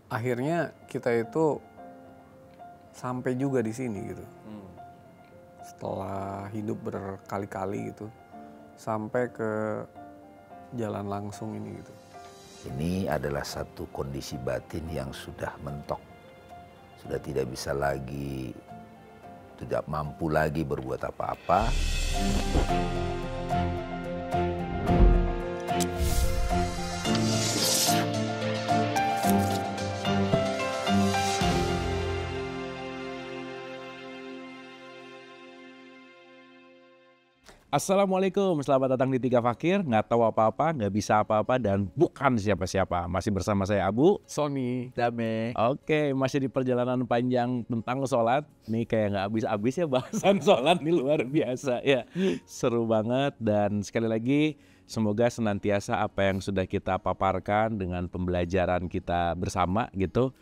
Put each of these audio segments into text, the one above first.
akhirnya kita itu sampai juga di sini gitu. Setelah hidup berkali-kali gitu, sampai ke jalan langsung ini gitu. Ini adalah satu kondisi batin yang sudah mentok, sudah tidak bisa lagi, tidak mampu lagi berbuat apa-apa. Assalamualaikum, selamat datang di Tiga Fakir. Nggak tahu apa-apa, nggak bisa apa-apa, dan bukan siapa-siapa. Masih bersama saya Abu, Sony, Dame. Oke, masih di perjalanan panjang tentang sholat. Nih kayak nggak habis-habis ya bahasan sholat nih, luar biasa ya. Seru banget, dan sekali lagi semoga senantiasa apa yang sudah kita paparkan dengan pembelajaran kita bersama gitu,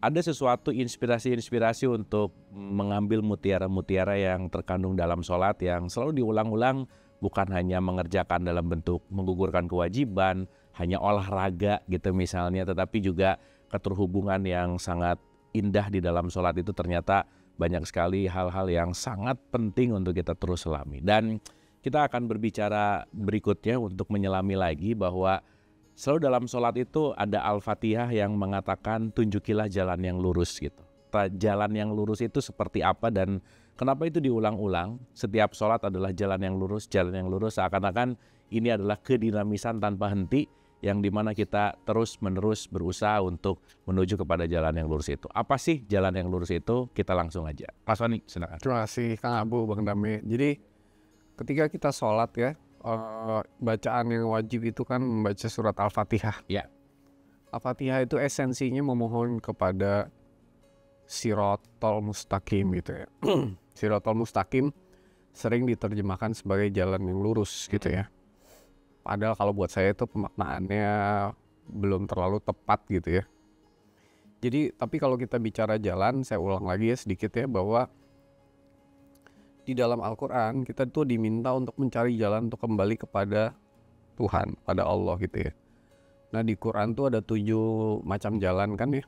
ada sesuatu inspirasi-inspirasi untuk mengambil mutiara-mutiara yang terkandung dalam sholat yang selalu diulang-ulang, bukan hanya mengerjakan dalam bentuk menggugurkan kewajiban, hanya olahraga gitu misalnya, tetapi juga keterhubungan yang sangat indah di dalam sholat itu ternyata banyak sekali hal-hal yang sangat penting untuk kita terus selami. Dan kita akan berbicara berikutnya untuk menyelami lagi bahwa selalu dalam sholat itu ada Al-Fatihah yang mengatakan tunjukilah jalan yang lurus gitu. Jalan yang lurus itu seperti apa dan kenapa itu diulang-ulang? Setiap sholat adalah jalan yang lurus, seakan-akan ini adalah kedinamisan tanpa henti yang dimana kita terus-menerus berusaha untuk menuju kepada jalan yang lurus itu. Apa sih jalan yang lurus itu? Kita langsung aja. Pak Sony, silakan. Terima kasih Kang Abu, Bang Dame. Jadi ketika kita sholat ya, bacaan yang wajib itu kan membaca surat Al-Fatihah. Ya. Al-Fatihah itu esensinya memohon kepada Sirotol Mustaqim gitu ya. Sirotol Mustaqim sering diterjemahkan sebagai jalan yang lurus gitu ya. Padahal kalau buat saya itu pemaknaannya belum terlalu tepat gitu ya. Jadi tapi kalau kita bicara jalan, saya ulang lagi ya sedikit ya, bahwa di dalam Al-Quran kita tuh diminta untuk mencari jalan untuk kembali kepada Tuhan, pada Allah gitu ya. Nah di Quran tuh ada 7 macam jalan kan ya.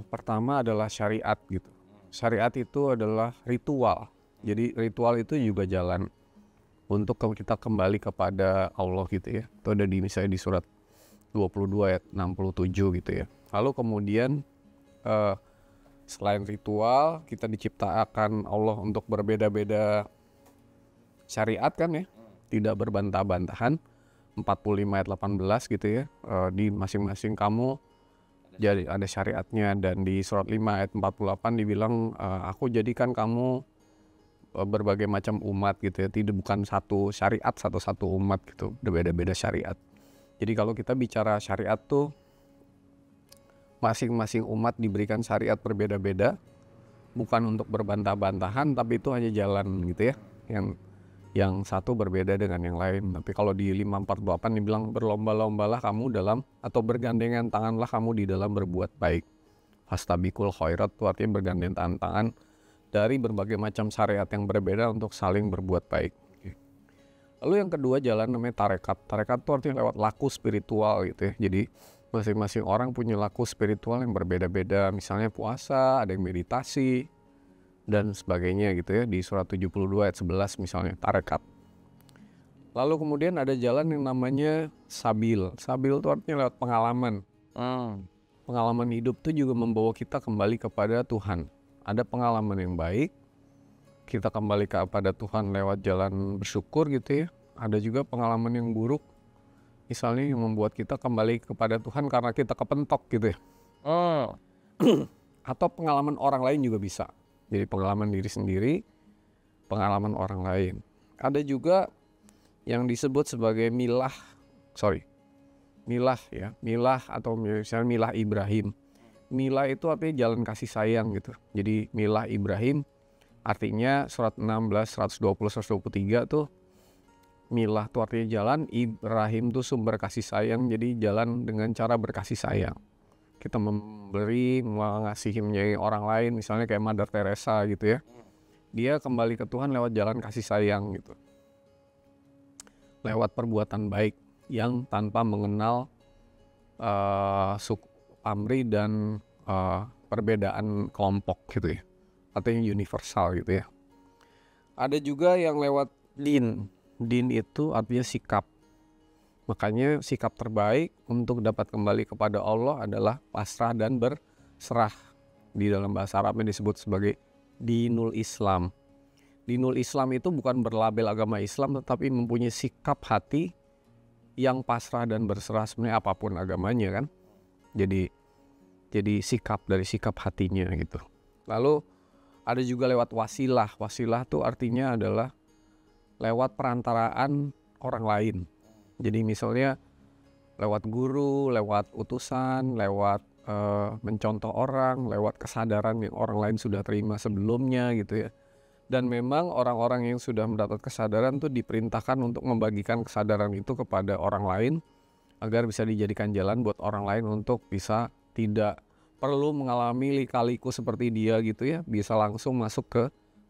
Pertama adalah syariat gitu. Syariat itu adalah ritual. Jadi ritual itu juga jalan untuk kita kembali kepada Allah gitu ya. Itu ada di misalnya di surat 22 ayat 67 gitu ya. Lalu kemudian selain ritual, kita diciptakan Allah untuk berbeda-beda syariat kan ya, tidak berbantah-bantahan. 45 ayat 18 gitu ya, di masing-masing kamu jadi ada syariatnya. Dan di surat 5 ayat 48 dibilang aku jadikan kamu berbagai macam umat gitu ya, tidak bukan satu syariat, satu umat gitu, berbeda-beda syariat. Jadi kalau kita bicara syariat tuh masing-masing umat diberikan syariat berbeda-beda, bukan untuk berbantah-bantahan, tapi itu hanya jalan gitu ya, yang satu berbeda dengan yang lain. Tapi kalau di 548 dibilang berlomba-lombalah kamu dalam, atau bergandengan tanganlah kamu di dalam berbuat baik. Fastabiqul khairat itu artinya bergandengan tangan dari berbagai macam syariat yang berbeda untuk saling berbuat baik. Lalu yang kedua jalan namanya tarekat. Tarekat itu artinya lewat laku spiritual gitu ya. Jadi masing-masing orang punya laku spiritual yang berbeda-beda. Misalnya puasa, ada yang meditasi, dan sebagainya gitu ya. Di surat 72 ayat 11 misalnya, tarekat. Lalu kemudian ada jalan yang namanya sabil. Sabil itu artinya lewat pengalaman. Pengalaman hidup itu juga membawa kita kembali kepada Tuhan. Ada pengalaman yang baik, kita kembali kepada Tuhan lewat jalan bersyukur gitu ya. Ada juga pengalaman yang buruk, misalnya yang membuat kita kembali kepada Tuhan karena kita kepentok gitu ya. Atau pengalaman orang lain juga bisa. Jadi pengalaman diri sendiri, pengalaman orang lain. Ada juga yang disebut sebagai milah ya. Milah atau misalnya milah Ibrahim. Milah itu artinya jalan kasih sayang gitu. Jadi milah Ibrahim artinya surat 16, 120, 123 tuh milah tuh artinya jalan, Ibrahim tuh sumber kasih sayang, jadi jalan dengan cara berkasih sayang. Kita memberi, mengasihi, menyayangi orang lain, misalnya kayak Mother Teresa gitu ya. Dia kembali ke Tuhan lewat jalan kasih sayang gitu. Lewat perbuatan baik yang tanpa mengenal pamrih dan perbedaan kelompok gitu ya, atau yang universal gitu ya. Ada juga yang lewat din. Din itu artinya sikap. Makanya sikap terbaik untuk dapat kembali kepada Allah adalah pasrah dan berserah. Di dalam bahasa Arabnya disebut sebagai dinul Islam. Dinul Islam itu bukan berlabel agama Islam, tetapi mempunyai sikap hati yang pasrah dan berserah sebenarnya apapun agamanya kan. Jadi sikap dari sikap hatinya gitu. Lalu ada juga lewat wasilah. Wasilah tuh artinya adalah lewat perantaraan orang lain. Jadi misalnya lewat guru, lewat utusan, lewat mencontoh orang, lewat kesadaran yang orang lain sudah terima sebelumnya gitu ya. Dan memang orang-orang yang sudah mendapat kesadaran tuh diperintahkan untuk membagikan kesadaran itu kepada orang lain agar bisa dijadikan jalan buat orang lain untuk bisa tidak perlu mengalami lika-liku seperti dia gitu ya, bisa langsung masuk ke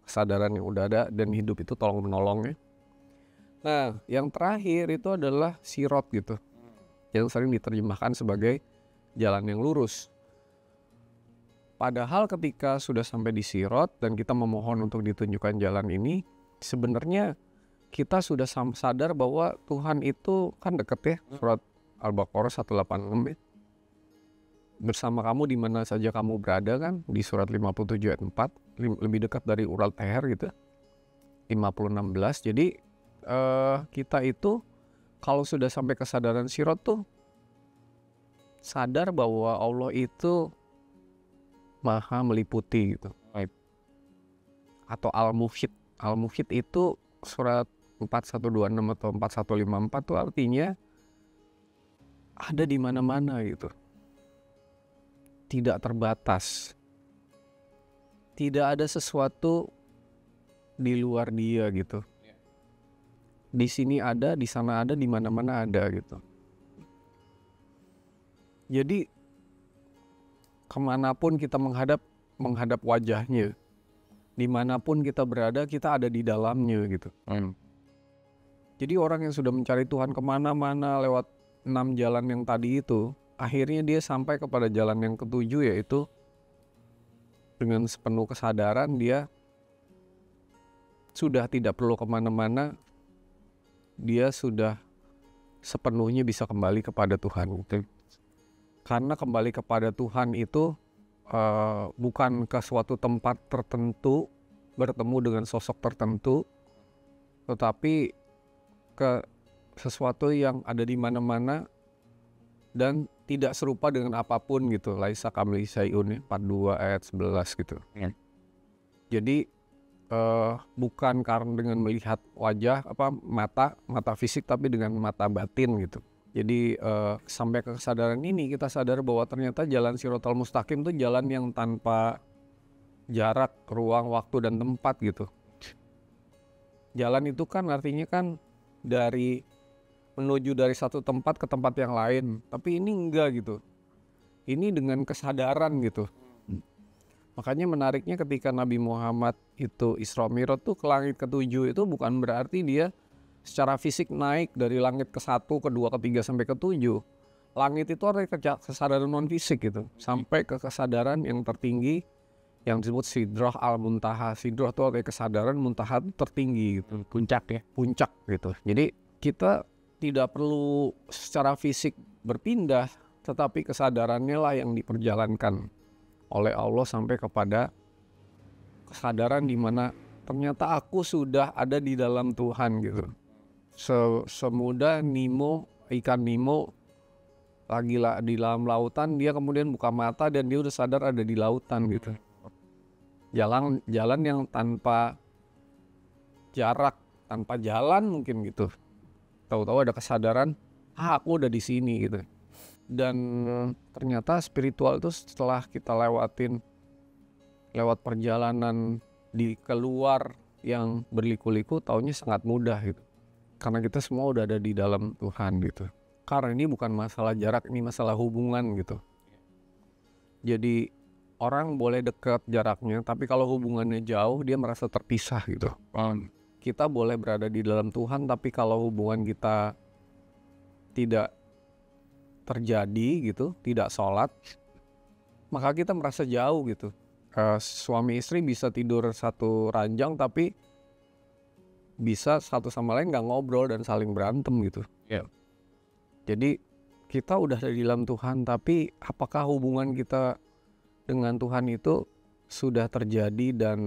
kesadaran yang udah ada dan hidup itu tolong menolongnya. Nah, yang terakhir itu adalah sirot gitu, yang sering diterjemahkan sebagai jalan yang lurus. Padahal ketika sudah sampai di sirot dan kita memohon untuk ditunjukkan jalan ini, sebenarnya kita sudah sadar bahwa Tuhan itu kan deket ya. Surat Al-Baqarah 186 ya. Bersama kamu di mana saja kamu berada kan, di surat 57 ayat 4, lebih dekat dari urat leher gitu. 50:16. Jadi kita itu kalau sudah sampai kesadaran sirot tuh sadar bahwa Allah itu maha meliputi gitu. Atau Al-Muhit. Al-Muhit itu surat 4126 atau 4154 tuh artinya ada di mana-mana gitu. Tidak terbatas. Tidak ada sesuatu di luar dia gitu. Di sini ada, di sana ada, di mana-mana ada gitu. Jadi kemanapun kita menghadap wajahnya, dimanapun kita berada, kita ada di dalamnya gitu. Jadi orang yang sudah mencari Tuhan kemana-mana lewat 6 jalan yang tadi itu, akhirnya dia sampai kepada jalan yang ketujuh, yaitu dengan sepenuh kesadaran dia sudah tidak perlu kemana-mana, dia sudah sepenuhnya bisa kembali kepada Tuhan gitu. Karena kembali kepada Tuhan itu bukan ke suatu tempat tertentu, bertemu dengan sosok tertentu, tetapi ke sesuatu yang ada di mana-mana dan tidak serupa dengan apapun gitu. Laisa kamli syai'un 42 ayat 11 gitu. Jadi bukan karena dengan melihat wajah mata fisik, tapi dengan mata batin gitu. Jadi sampai ke kesadaran ini kita sadar bahwa ternyata jalan Shiratal Mustaqim itu jalan yang tanpa jarak, ruang, waktu, dan tempat gitu. Jalan itu kan artinya kan menuju dari satu tempat ke tempat yang lain. Tapi ini enggak gitu. Ini dengan kesadaran gitu. Makanya menariknya ketika Nabi Muhammad itu Isra Mi'raj tuh ke langit ke-7 itu bukan berarti dia secara fisik naik dari langit ke-1, ke-2, ke-3 sampai ke-7. Langit itu artinya kesadaran non fisik gitu, sampai ke kesadaran yang tertinggi yang disebut Sidrah al-Muntaha. Sidrah itu artinya kesadaran, Muntaha itu tertinggi gitu, puncak ya, puncak gitu. Jadi kita tidak perlu secara fisik berpindah, tetapi kesadarannya lah yang diperjalankan oleh Allah sampai kepada kesadaran di mana ternyata aku sudah ada di dalam Tuhan gitu. Semudah ikan Nemo lagi di dalam lautan, dia kemudian buka mata dan dia udah sadar ada di lautan gitu. Jalan yang tanpa jarak, tanpa jalan mungkin gitu. Tahu-tahu ada kesadaran, aku udah di sini gitu. Dan ternyata spiritual itu setelah kita lewat perjalanan di keluar yang berliku-liku, taunya sangat mudah gitu. Karena kita semua udah ada di dalam Tuhan gitu. Karena ini bukan masalah jarak, ini masalah hubungan gitu. Jadi orang boleh dekat jaraknya, tapi kalau hubungannya jauh dia merasa terpisah gitu. Kita boleh berada di dalam Tuhan, tapi kalau hubungan kita tidak terjadi gitu, tidak sholat, maka kita merasa jauh gitu. Suami istri bisa tidur satu ranjang tapi bisa satu sama lain nggak ngobrol dan saling berantem gitu. Iya. Jadi kita udah ada di dalam Tuhan, tapi apakah hubungan kita dengan Tuhan itu sudah terjadi dan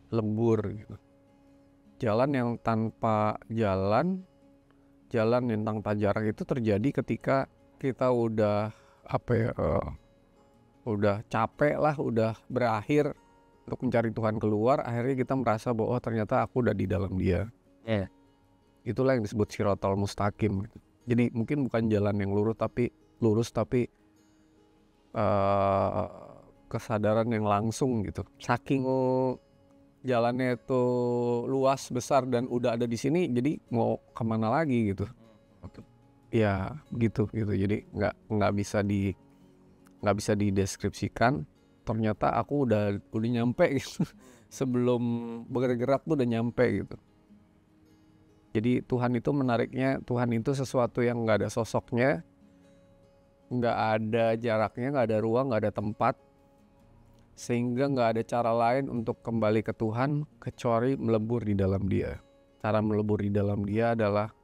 lembur gitu. Jalan yang tanpa jalan yang tanpa jarak itu terjadi ketika kita udah udah capek lah, udah berakhir untuk mencari Tuhan keluar, akhirnya kita merasa bahwa ternyata aku udah di dalam Dia. Itulah yang disebut Shiratal Mustaqim gitu. Jadi mungkin bukan jalan yang lurus tapi kesadaran yang langsung gitu. Saking jalannya itu luas besar dan udah ada di sini, jadi mau kemana lagi gitu. Ya gitu. Jadi nggak bisa dideskripsikan. Ternyata aku udah nyampe gitu. Sebelum bergerak tuh udah nyampe gitu. Jadi Tuhan itu menariknya, Tuhan itu sesuatu yang nggak ada sosoknya, nggak ada jaraknya, nggak ada ruang, nggak ada tempat, sehingga nggak ada cara lain untuk kembali ke Tuhan kecuali melebur di dalam Dia. Cara melebur di dalam Dia adalah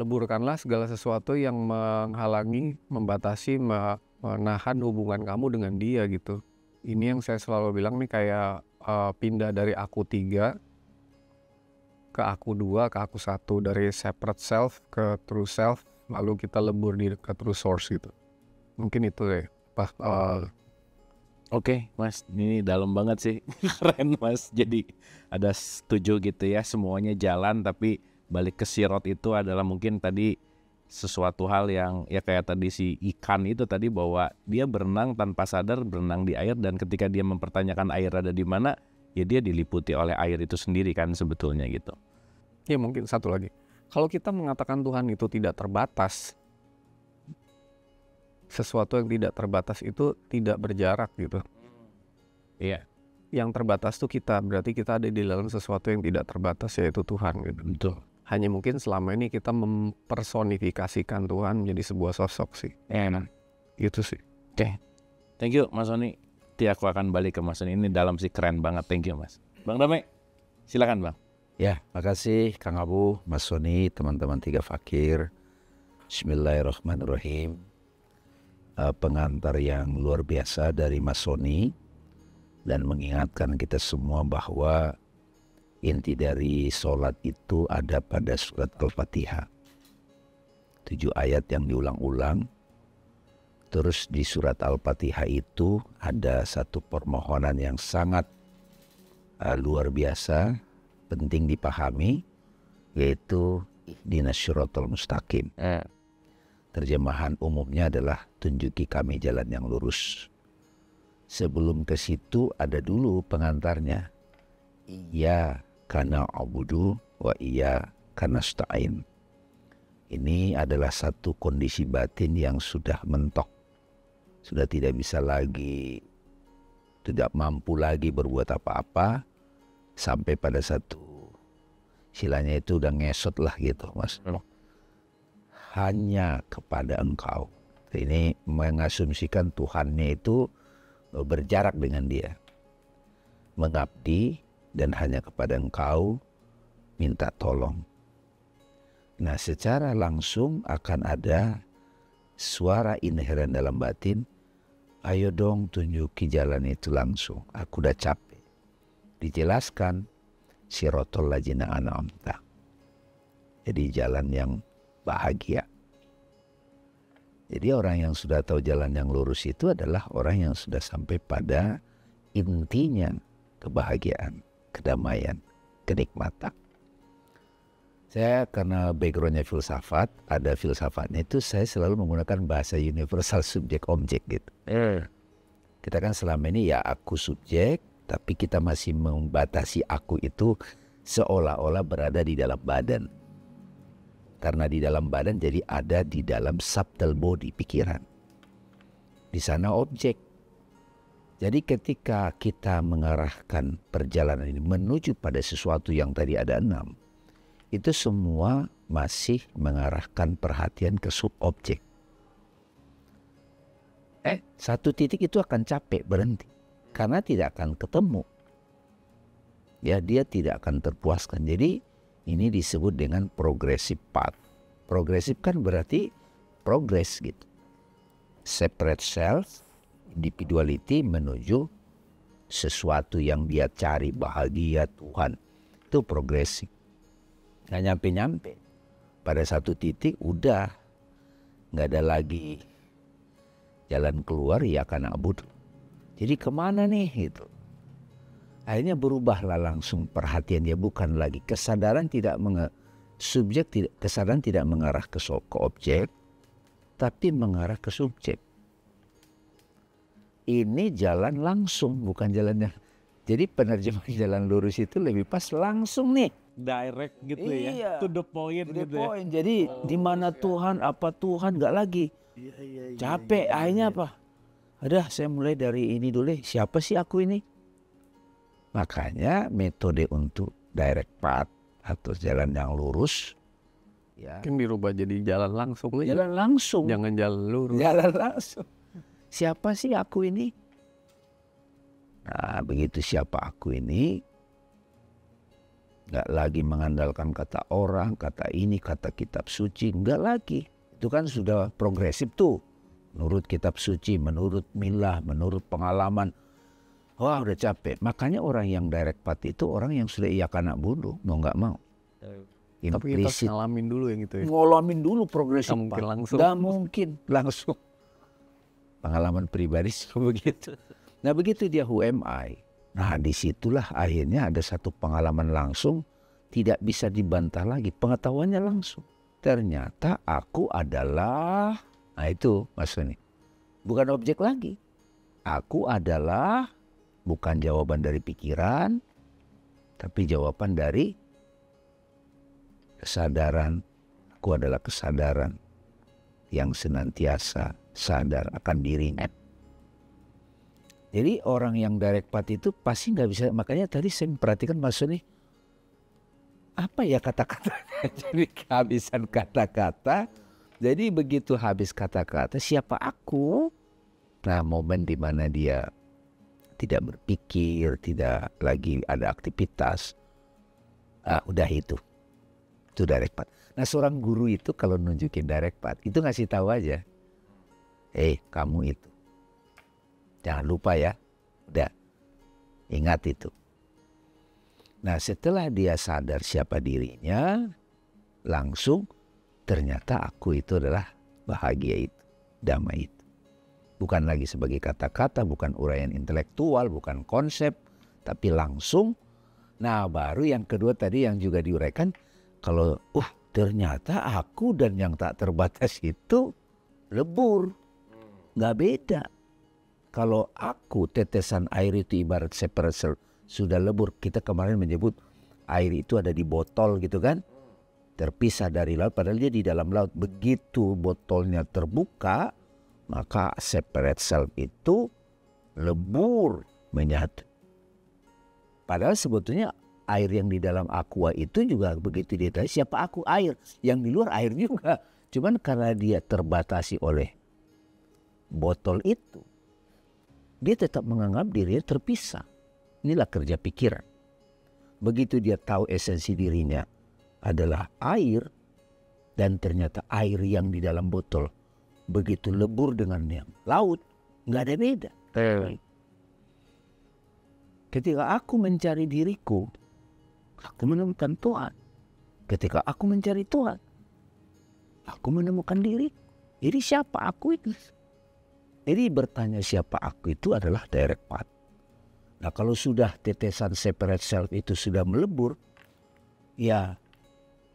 leburkanlah segala sesuatu yang menghalangi, membatasi, menahan hubungan kamu dengan Dia gitu. Ini yang saya selalu bilang nih, kayak pindah dari aku 3 ke aku 2 ke aku 1, dari separate self ke true self, lalu kita lebur ke true source gitu. Mungkin itu deh Oke, Mas, ini dalam banget sih. Keren, Mas. Jadi ada setuju gitu ya, semuanya jalan, tapi balik ke sirot itu adalah mungkin tadi sesuatu hal yang ya kayak tadi si ikan itu tadi, bahwa dia berenang tanpa sadar, berenang di air, dan ketika dia mempertanyakan air ada di mana, ya dia diliputi oleh air itu sendiri kan sebetulnya gitu. Ya mungkin satu lagi, kalau kita mengatakan Tuhan itu tidak terbatas, sesuatu yang tidak terbatas itu tidak berjarak gitu. Iya. Yang terbatas tuh kita, berarti kita ada di dalam sesuatu yang tidak terbatas, yaitu Tuhan gitu. Betul. Hanya mungkin selama ini kita mempersonifikasikan Tuhan menjadi sebuah sosok sih. Enak. Gitu sih. Oke. Thank you Mas Sony. Nanti aku akan balik ke Mas Sony, ini dalam sih, keren banget. Thank you Mas. Bang Damai, silakan Bang. Ya, makasih Kang Abu, Mas Sony, teman-teman Tiga Fakir. Bismillahirrahmanirrahim. Pengantar yang luar biasa dari Mas Sony, dan mengingatkan kita semua bahwa inti dari sholat itu ada pada surat Al-Fatihah. 7 ayat yang diulang-ulang. Terus di surat Al-Fatihah itu ada satu permohonan yang sangat luar biasa, penting dipahami, yaitu ihdinas syiratal mustaqim. Terjemahan umumnya adalah tunjuki kami jalan yang lurus. Sebelum ke situ ada dulu pengantarnya. Iyyaka na'budu wa iyyaka nasta'in. Ini adalah satu kondisi batin yang sudah mentok. Sudah tidak bisa lagi, tidak mampu lagi berbuat apa-apa, sampai pada satu silanya itu udah ngesot lah gitu, Mas. Hanya kepada Engkau. Ini mengasumsikan Tuhannya itu berjarak dengan dia. Mengabdi dan hanya kepada Engkau minta tolong. Nah, secara langsung akan ada suara inheren dalam batin, ayo dong tunjuki jalan itu langsung, aku udah capek. Dijelaskan sirotol ladzina an'amta. Jadi jalan yang bahagia. Jadi orang yang sudah tahu jalan yang lurus itu adalah orang yang sudah sampai pada intinya kebahagiaan, kedamaian, kenikmatan. Saya karena backgroundnya filsafat, ada filsafatnya itu saya selalu menggunakan bahasa universal subjek objek gitu. Kita kan selama ini ya aku subjek, tapi kita masih membatasi aku itu seolah-olah berada di dalam badan. Karena di dalam badan jadi ada di dalam subtle body, pikiran. Di sana objek. Jadi ketika kita mengarahkan perjalanan ini menuju pada sesuatu yang tadi ada 6, itu semua masih mengarahkan perhatian ke subobjek. satu titik itu akan capek berhenti karena tidak akan ketemu. Ya, dia tidak akan terpuaskan. Jadi ini disebut dengan progressive path. Progresif kan berarti progress gitu. Separate self, individuality menuju sesuatu yang dia cari, bahagia, Tuhan. Itu progresif. Nggak nyampe-nyampe. Pada satu titik udah nggak ada lagi jalan keluar, ya karena abud. Jadi kemana nih gitu. Akhirnya berubahlah langsung perhatian dia, bukan lagi kesadaran kesadaran tidak mengarah ke objek, tapi mengarah ke subjek. Ini jalan langsung, bukan jalannya. Jadi penerjemahan jalan lurus itu lebih pas langsung nih. Direct gitu ya, Iya, to the point to the gitu point. Jadi di mana Tuhan, apa Tuhan, nggak lagi. Capek, akhirnya apa? Ada, saya mulai dari ini dulu. Siapa sih aku ini? Makanya metode untuk direct path atau jalan yang lurus, ya, Mungkin dirubah jadi jalan langsung aja. jalan langsung. Jangan jalan lurus. Jalan langsung. Siapa sih aku ini? Nah, begitu siapa aku ini, nggak lagi mengandalkan kata orang, kata ini, kata kitab suci, nggak lagi. Itu kan sudah progresif tuh. Menurut kitab suci, menurut milah, menurut pengalaman. Wah, udah capek. Makanya orang yang direct path itu orang yang sudah iya anak bunuh, mau nggak mau. Tapi kita harus Implisit. ngalamin dulu yang itu ya. Ngalamin dulu progresif. Nggak mungkin path. langsung. Nggak mungkin langsung. Pengalaman pribadi begitu. Nah, begitu dia who am I. Nah, disitulah akhirnya ada satu pengalaman langsung, tidak bisa dibantah lagi, pengetahuannya langsung. Ternyata aku adalah, nah itu maksudnya, bukan objek lagi. Aku adalah bukan jawaban dari pikiran, tapi jawaban dari kesadaran. Aku adalah kesadaran yang senantiasa sadar akan dirinya. Jadi orang yang direct path itu pasti nggak bisa. Makanya tadi saya memperhatikan Mas Soni, apa ya kata-katanya. Jadi kehabisan kata-kata. Jadi begitu habis kata-kata, siapa aku? Nah, momen di mana dia tidak berpikir, tidak lagi ada aktivitas. Udah itu direct path. Nah, seorang guru itu kalau nunjukin direct path, itu ngasih tahu aja. Kamu itu. Jangan lupa ya. Udah. Ingat itu. Nah, setelah dia sadar siapa dirinya, langsung ternyata aku itu adalah bahagia itu, damai itu. Bukan lagi sebagai kata-kata, bukan uraian intelektual, bukan konsep, tapi langsung. Nah, baru yang kedua tadi yang juga diuraikan, kalau ternyata aku dan yang tak terbatas itu lebur. Nggak beda. Kalau aku tetesan air itu ibarat separate sudah lebur. Kita kemarin menyebut air itu ada di botol gitu kan. Terpisah dari laut padahal dia di dalam laut. Begitu botolnya terbuka, maka separate self itu lebur menyatu. Padahal sebetulnya air yang di dalam aqua itu juga begitu dia tahu siapa aku, air. Yang di luar air juga. Cuman karena dia terbatasi oleh botol itu, dia tetap menganggap dirinya terpisah. Inilah kerja pikiran. Begitu dia tahu esensi dirinya adalah air, dan ternyata air yang di dalam botol begitu lebur dengan yang laut, nggak ada beda. Ketika aku mencari diriku, aku menemukan Tuhan. Ketika aku mencari Tuhan, aku menemukan diri. Jadi siapa aku itu? Jadi bertanya siapa aku itu adalah direct path. Nah, kalau sudah tetesan separate self itu sudah melebur, ya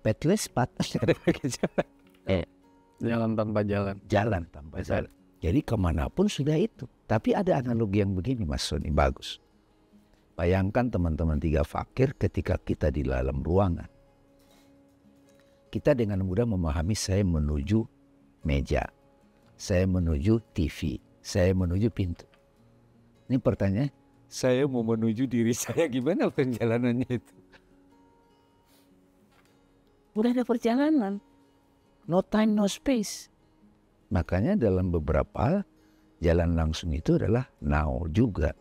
pathless path. Jalan tanpa jalan. Jalan tanpa jalan. Jadi kemanapun sudah itu. Tapi ada analogi yang begini Mas Soni, bagus. Bayangkan teman-teman tiga fakir ketika kita di dalam ruangan. Kita dengan mudah memahami saya menuju meja. Saya menuju TV, saya menuju pintu. Ini pertanyaan, saya mau menuju diri saya, gimana perjalanannya itu? Udah ada perjalanan, no time, no space. Makanya dalam beberapa hal, Jalan langsung itu adalah now juga,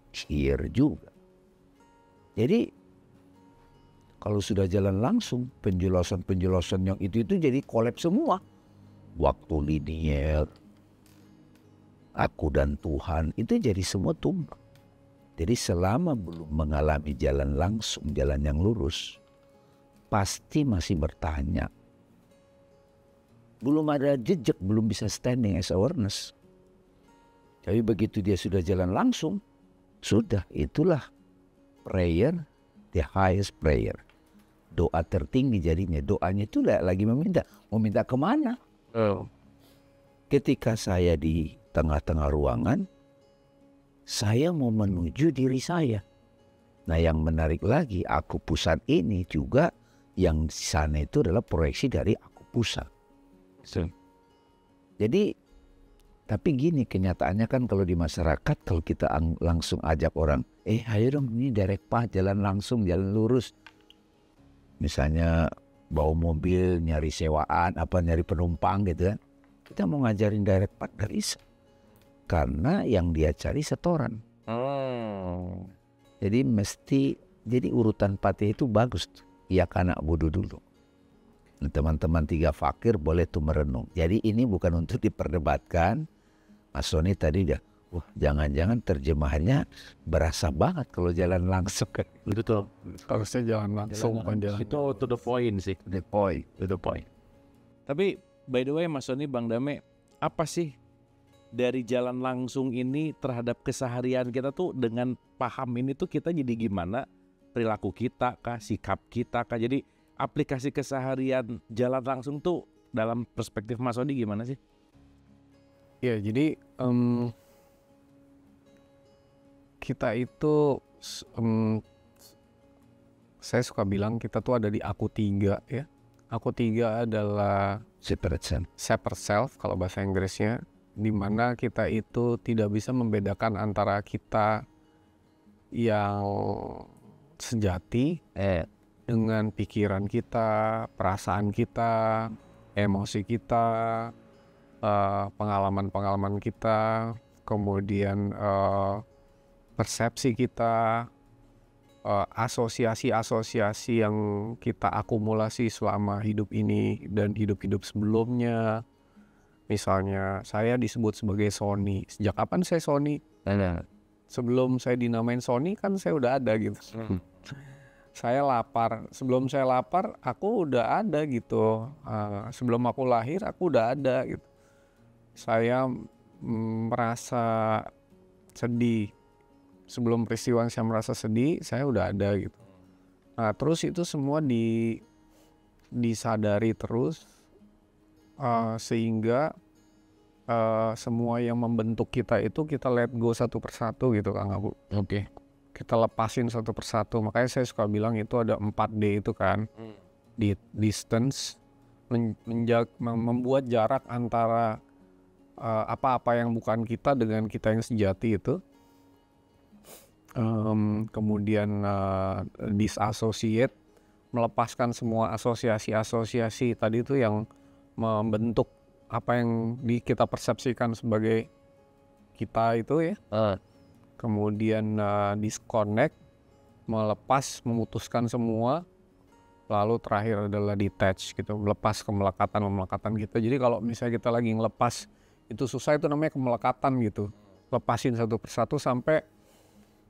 here juga. Jadi kalau sudah jalan langsung, penjelasan-penjelasan yang itu jadi collapse semua. Waktu linier, aku dan Tuhan, itu jadi semua tumbang. Jadi selama belum mengalami jalan langsung, jalan yang lurus, pasti masih bertanya. Belum ada jejak, belum bisa standing as awareness. Tapi begitu dia sudah jalan langsung, sudah, itulah prayer, the highest prayer. Doa tertinggi jadinya. Doanya itu lagi meminta. Mau minta kemana? Ketika saya di tengah-tengah ruangan, saya mau menuju diri saya. Nah yang menarik lagi, aku pusat ini juga yang di sana itu adalah proyeksi dari aku pusat. Jadi, tapi gini kenyataannya kan kalau di masyarakat, kalau kita langsung ajak orang, ayo dong ini direct path, jalan langsung, jalan lurus. Misalnya bawa mobil, nyari sewaan, nyari penumpang gitu kan. Kita mau ngajarin direct path gak bisa. Karena yang dia cari setoran. Jadi jadi urutan patih itu bagus tuh. Ya karena budu dulu. Nah, teman-teman 3 fakir boleh tuh merenung. Jadi ini bukan untuk diperdebatkan. Mas Sony tadi udah, jangan-jangan terjemahannya berasa banget kalau jalan langsung kan. Betul. Harusnya jalan langsung. Itu to the point sih. The point. To the point. Tapi by the way Mas Sony, Bang Dame, apa sih dari jalan langsung ini terhadap keseharian kita tuh, dengan paham ini tuh kita jadi gimana, perilaku kita kah, sikap kita kah, jadi aplikasi keseharian jalan langsung tuh dalam perspektif Mas Sony gimana sih? Ya jadi kita itu saya suka bilang kita tuh ada di aku 3 ya. Aku 3 adalah separate self kalau bahasa Inggrisnya, di mana kita itu tidak bisa membedakan antara kita yang sejati dengan pikiran kita, perasaan kita, emosi kita, pengalaman-pengalaman kita, kemudian persepsi kita, asosiasi-asosiasi yang kita akumulasi selama hidup ini dan hidup-hidup sebelumnya. Misalnya saya disebut sebagai Sony. Sejak kapan saya Sony? Sebelum saya dinamain Sony kan saya udah ada gitu. Saya lapar. Sebelum saya lapar aku udah ada gitu. Sebelum aku lahir aku udah ada gitu. Saya merasa sedih. Sebelum peristiwa saya merasa sedih, saya udah ada gitu. Nah terus itu semua disadari terus. Sehingga semua yang membentuk kita itu kita let go satu persatu gitu Kang Abu. Oke. Kita lepasin satu persatu. Makanya saya suka bilang itu ada 4D itu kan. Di distance, membuat jarak antara apa-apa yang bukan kita dengan kita yang sejati itu. Kemudian disassociate, melepaskan semua asosiasi-asosiasi tadi itu yang membentuk apa yang kita persepsikan sebagai kita itu ya. Kemudian disconnect, melepas, memutuskan semua. Lalu terakhir adalah detach gitu, melepas kemelekatan kita. Jadi kalau misalnya kita lagi ngelepas itu susah, itu namanya kemelekatan gitu. Lepasin satu persatu sampai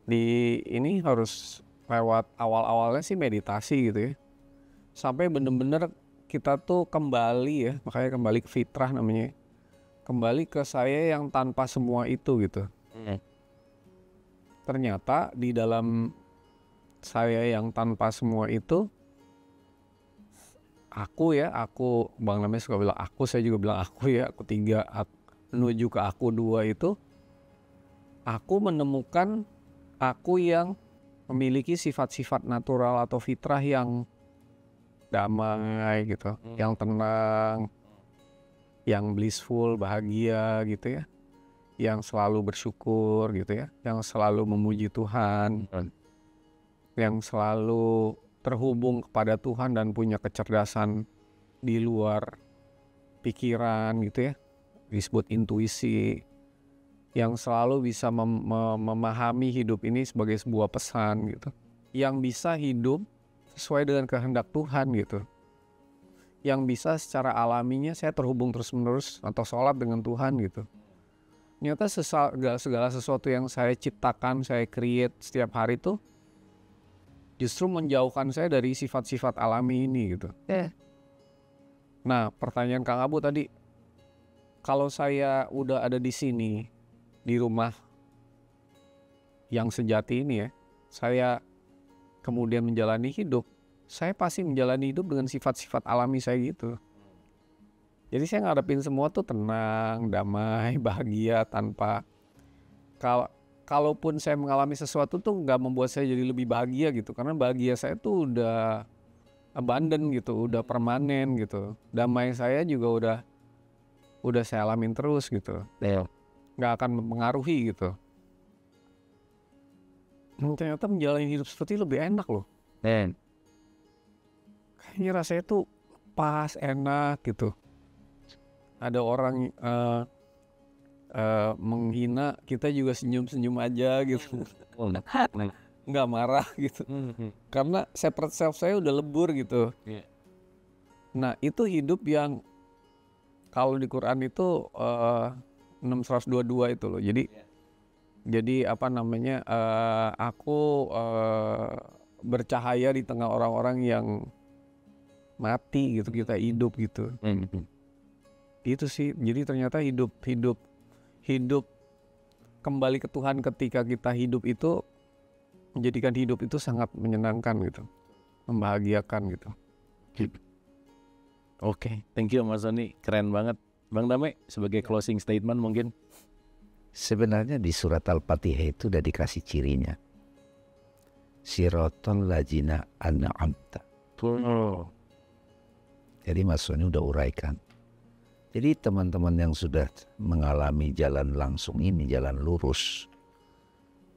di ini harus lewat awal-awalnya sih meditasi gitu ya. Sampai bener-bener kita tuh kembali ya, makanya kembali ke fitrah namanya. Kembali ke saya yang tanpa semua itu gitu. Ternyata di dalam saya yang tanpa semua itu, aku Bang namanya suka bilang aku, saya juga bilang aku ya, aku 3, menuju ke aku 2 itu, aku menemukan aku yang memiliki sifat-sifat natural atau fitrah yang damai gitu, yang tenang, yang blissful, bahagia gitu ya, yang selalu bersyukur gitu ya, yang selalu memuji Tuhan, yang selalu terhubung kepada Tuhan dan punya kecerdasan di luar pikiran gitu ya, disebut intuisi. yang selalu bisa memahami hidup ini sebagai sebuah pesan gitu, yang bisa hidup sesuai dengan kehendak Tuhan gitu, yang bisa secara alaminya saya terhubung terus-menerus atau sholat dengan Tuhan gitu. Ternyata segala sesuatu yang saya ciptakan, saya create setiap hari tuh justru menjauhkan saya dari sifat-sifat alami ini gitu. Nah, pertanyaan Kang Abu tadi, kalau saya udah ada di sini, di rumah yang sejati ini ya, saya kemudian menjalani hidup, saya pasti menjalani hidup dengan sifat-sifat alami saya gitu. Jadi saya ngadepin semua tuh tenang, damai, bahagia, tanpa kalaupun saya mengalami sesuatu tuh nggak membuat saya jadi lebih bahagia gitu, karena bahagia saya tuh udah abundant gitu, udah permanen gitu. Damai saya juga udah saya alamin terus gitu, nggak akan mempengaruhi gitu. Ternyata menjalani hidup seperti itu lebih enak loh. Kayaknya rasanya tuh pas, enak gitu. Ada orang menghina, kita juga senyum-senyum aja gitu. Nggak marah gitu. Karena separate self saya udah lebur gitu. Nah itu hidup yang kalau di Quran itu 622 itu loh. Jadi apa namanya, aku bercahaya di tengah orang-orang yang mati gitu, kita hidup gitu. Itu sih. Jadi ternyata hidup kembali ke Tuhan ketika kita hidup itu menjadikan hidup itu sangat menyenangkan gitu, membahagiakan gitu. Oke, thank you Mas Sony, keren banget. Bang Damai sebagai closing statement mungkin. Sebenarnya di surat Al-Fatihah itu udah dikasih cirinya. Siratal ladzina an'amta. Jadi Mas Sony udah uraikan. Jadi teman-teman yang sudah mengalami jalan langsung ini, jalan lurus,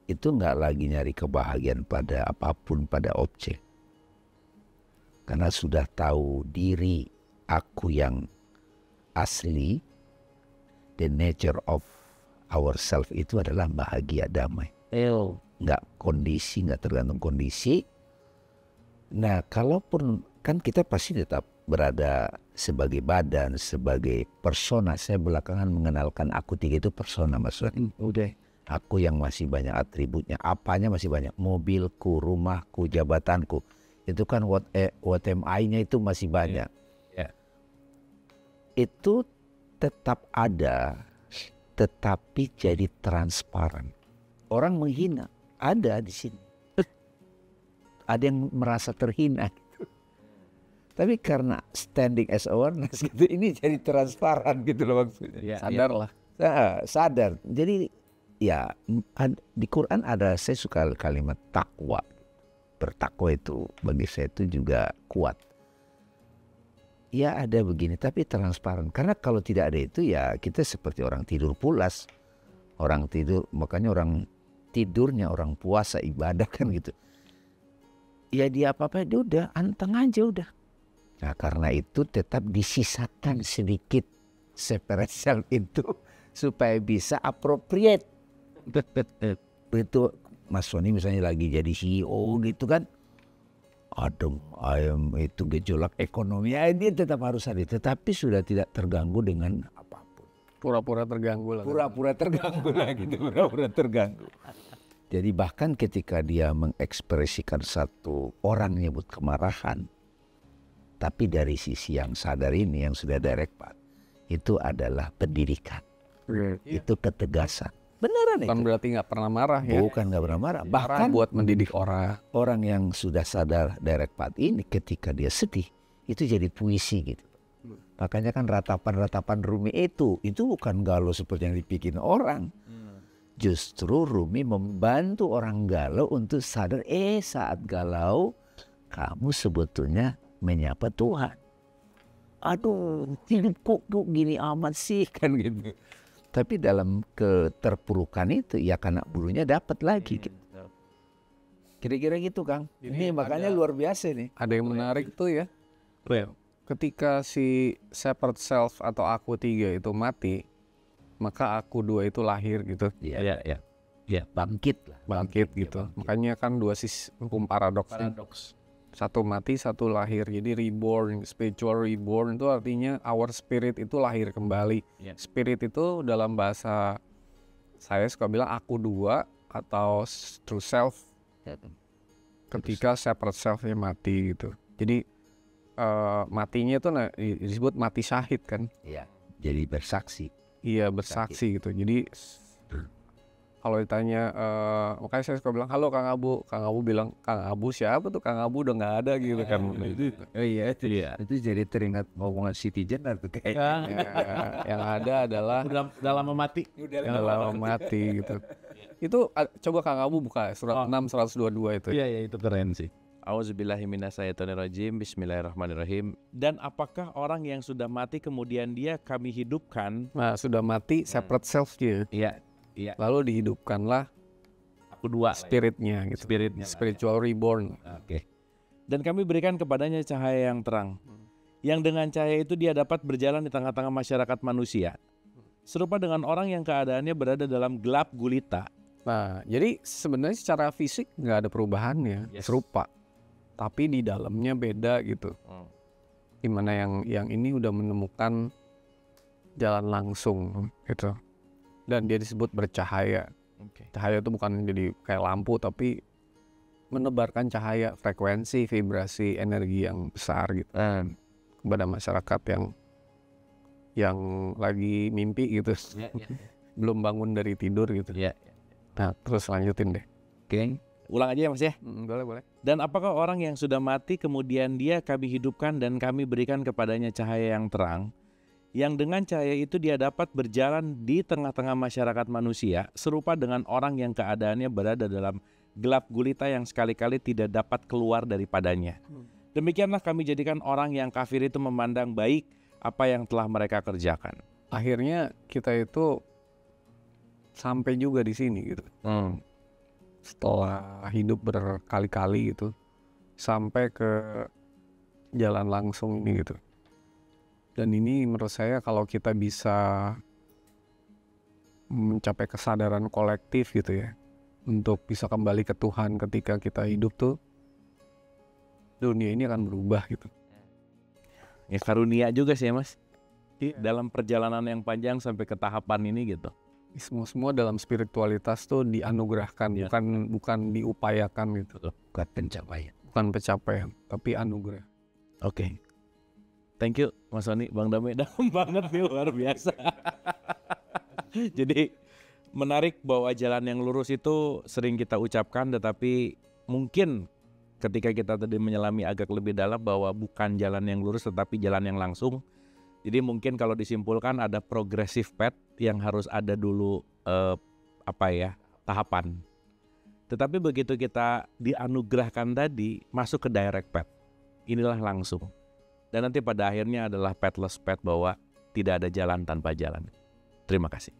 itu nggak lagi nyari kebahagiaan pada apapun, pada objek. Karena sudah tahu diri aku yang asli, the nature of ourself itu adalah bahagia, damai. Nggak kondisi, nggak tergantung kondisi. Nah, kalaupun kan kita pasti tetap berada sebagai badan, sebagai persona. Saya belakangan mengenalkan aku tiga itu persona, Mas. Udah. Aku yang masih banyak atributnya, apanya masih banyak. Mobilku, rumahku, jabatanku. Itu kan what am I-nya itu masih banyak. Itu tetap ada, tetapi jadi transparan. Orang menghina, ada di sini. Ada yang merasa terhina. Tapi karena standing as awareness gitu, ini jadi transparan gitu loh maksudnya. Sadar lah. Sadar. Jadi ya di Quran ada, saya suka kalimat takwa. Bertakwa itu bagi saya itu juga kuat. Ya ada begini tapi transparan. Karena kalau tidak ada itu ya kita seperti orang tidur pulas. Orang tidur, makanya orang tidurnya orang puasa ibadah kan gitu. Ya dia apa-apa dia udah anteng aja udah. Nah karena itu tetap disisakan sedikit separate self itu supaya bisa appropriate. Itu Mas Sony misalnya lagi jadi CEO gitu kan, adem ayam itu gejolak ekonomi, ya dia tetap harus ada, tetapi sudah tidak terganggu dengan apapun. Pura-pura terganggu lah. Pura-pura terganggu lah gitu, pura-pura terganggu. Jadi bahkan ketika dia mengekspresikan satu orang nyebut kemarahan, tapi dari sisi yang sadar ini, yang sudah direct path, itu adalah pendidikan, itu ketegasan. Beneran Bukan itu. berarti nggak pernah marah ya. Bukan nggak pernah marah. Bahkan Bahkan buat mendidik orang. orang yang sudah sadar direct path ini ketika dia sedih itu jadi puisi gitu. Makanya kan ratapan-ratapan Rumi itu bukan galau seperti yang dipikirin orang. Justru Rumi membantu orang galau untuk sadar saat galau kamu sebetulnya menyapa Tuhan. Aduh, hidupku kok gini amat sih kan gitu. Tapi dalam keterpurukan itu ya karena bulunya dapat lagi. Kira-kira gitu Kang. Ini makanya luar biasa nih. Ada yang menarik tuh ya. Ketika si separate self atau aku tiga itu mati, maka aku dua itu lahir gitu, Ya, Ya. bangkit lah. bangkit gitu. Makanya kan dua sisi hukum paradoks. Paradoks. Satu mati, satu lahir. Jadi reborn, spiritual reborn itu artinya our spirit itu lahir kembali. Ya. Spirit itu dalam bahasa saya suka bilang aku dua atau true self. Ketika separate self-nya mati gitu. Jadi matinya itu disebut mati syahid kan. Iya. Jadi bersaksi. Iya, bersaksi gitu. Jadi kalau ditanya, makanya saya suka bilang, halo Kang Abu. Kang Abu bilang, Kang Abu siapa tuh? Kang Abu udah nggak ada gitu kan. Oh iya, itu jadi teringat ngomongan Citizen atau kayak Ya, yang ada adalah Udah lama mati. yang lama mati gitu. Itu coba Kang Abu buka surat 6 122 itu. Iya, itu keren sih. Auzubillahiminasyaitonirrajim. Bismillahirrahmanirrahim. Dan apakah orang yang sudah mati kemudian dia kami hidupkan? Nah, sudah mati separate self-nya. Iya. Lalu dihidupkanlah Aku dua. spiritnya gitu. Spiritnya. Spiritual reborn. Oke. Dan kami berikan kepadanya cahaya yang terang. Yang dengan cahaya itu dia dapat berjalan di tengah-tengah masyarakat manusia. Serupa dengan orang yang keadaannya berada dalam gelap gulita. Nah, jadi sebenarnya secara fisik nggak ada perubahannya, Yes. serupa. Tapi di dalamnya beda gitu. Gimana yang ini udah menemukan jalan langsung gitu. Dan dia disebut bercahaya. Oke. Cahaya itu bukan jadi kayak lampu, tapi menebarkan cahaya, frekuensi, vibrasi, energi yang besar gitu kepada masyarakat yang lagi mimpi gitu, belum bangun dari tidur gitu. Iya. Nah, terus lanjutin deh. Oke. Ulang aja ya Mas ya. Boleh. Dan apakah orang yang sudah mati kemudian dia kami hidupkan dan kami berikan kepadanya cahaya yang terang, yang dengan cahaya itu dia dapat berjalan di tengah-tengah masyarakat manusia, serupa dengan orang yang keadaannya berada dalam gelap gulita yang sekali-kali tidak dapat keluar daripadanya. Demikianlah kami jadikan orang yang kafir itu memandang baik apa yang telah mereka kerjakan. Akhirnya kita itu sampai juga di sini gitu. Setelah hidup berkali-kali gitu, sampai ke jalan langsung ini gitu. Dan ini menurut saya kalau kita bisa mencapai kesadaran kolektif gitu ya, untuk bisa kembali ke Tuhan ketika kita hidup tuh, dunia ini akan berubah gitu. Ya karunia juga sih ya Mas. Dalam perjalanan yang panjang sampai ke tahapan ini gitu. Semua dalam spiritualitas tuh dianugerahkan, Ya. bukan diupayakan gitu. bukan pencapaian. Bukan pencapaian, tapi anugerah. Oke. Thank you Mas Sony, Bang Dame, dalam banget nih, luar biasa. Jadi menarik bahwa jalan yang lurus itu sering kita ucapkan, tetapi mungkin ketika kita tadi menyelami agak lebih dalam bahwa bukan jalan yang lurus tetapi jalan yang langsung. Jadi mungkin kalau disimpulkan ada progressive path yang harus ada dulu tahapan. Tetapi begitu kita dianugerahkan tadi masuk ke direct path, inilah langsung. Dan nanti pada akhirnya adalah pathless path, bahwa tidak ada jalan tanpa jalan. Terima kasih.